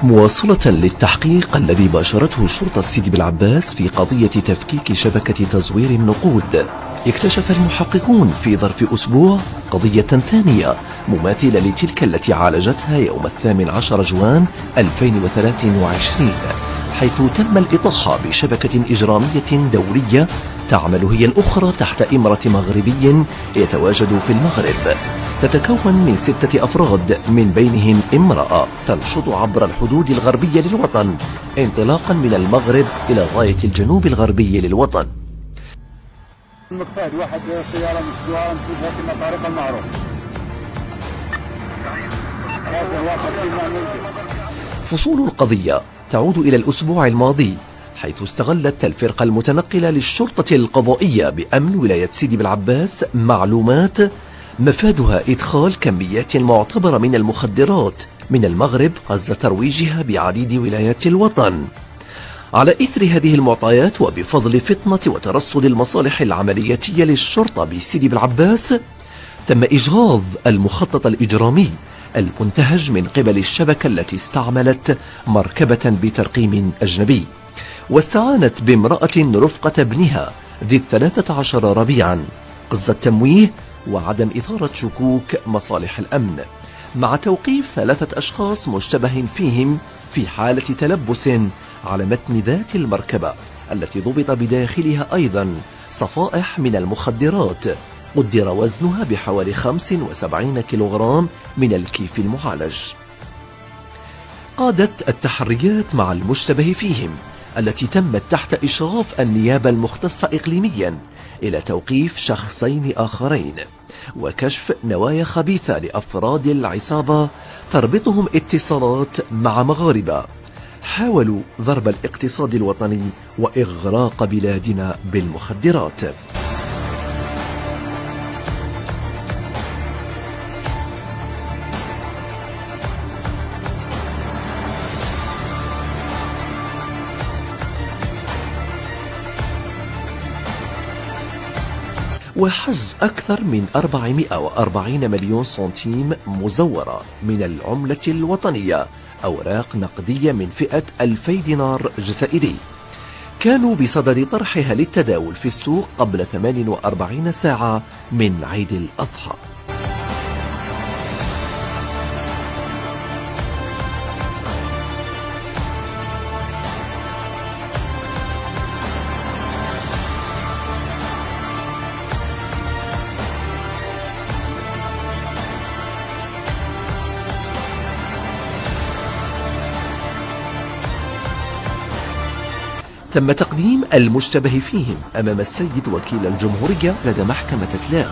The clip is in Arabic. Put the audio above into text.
مواصلة للتحقيق الذي باشرته شرطة سيدي بالعباس في قضية تفكيك شبكة تزوير النقود، اكتشف المحققون في ظرف أسبوع قضية ثانية مماثلة لتلك التي عالجتها يوم 18 جوان 2023، حيث تم الإطاحة بشبكة إجرامية دولية تعمل هي الأخرى تحت إمرة مغربي يتواجد في المغرب، تتكون من 6 أفراد من بينهم امرأة تنشط عبر الحدود الغربية للوطن انطلاقا من المغرب إلى غاية الجنوب الغربي للوطن. المقصود واحد سيارة مسجوعة نسيبها في الطريق المعروف. فصول القضية تعود إلى الأسبوع الماضي، حيث استغلت الفرقة المتنقلة للشرطة القضائية بأمن ولاية سيدي بالعباس معلومات مفادها إدخال كميات معتبرة من المخدرات من المغرب قصد ترويجها بعديد ولايات الوطن. على إثر هذه المعطيات وبفضل فطنة وترصد المصالح العملياتية للشرطة بسيدي بالعباس، تم إجهاض المخطط الإجرامي المنتهج من قبل الشبكة التي استعملت مركبة بترقيم أجنبي، واستعانت بامرأة رفقة ابنها ذي 13 ربيعا قصد التمويه وعدم إثارة شكوك مصالح الأمن، مع توقيف 3 أشخاص مشتبه فيهم في حالة تلبس على متن ذات المركبة التي ضبط بداخلها أيضا صفائح من المخدرات قدر وزنها بحوالي 75 كيلوغرام من الكيف المعالج. قادت التحريات مع المشتبه فيهم التي تمت تحت إشراف النيابة المختصة إقليميا إلى توقيف شخصين آخرين وكشف نوايا خبيثة لأفراد العصابة تربطهم اتصالات مع مغاربة حاولوا ضرب الاقتصاد الوطني وإغراق بلادنا بالمخدرات. وحجز أكثر من 440 مليون سنتيم مزورة من العملة الوطنية أوراق نقدية من فئة 2000 دينار جزائري كانوا بصدد طرحها للتداول في السوق قبل 48 ساعة من عيد الأضحى. تم تقديم المشتبه فيهم أمام السيد وكيل الجمهورية لدى محكمة تلاغ،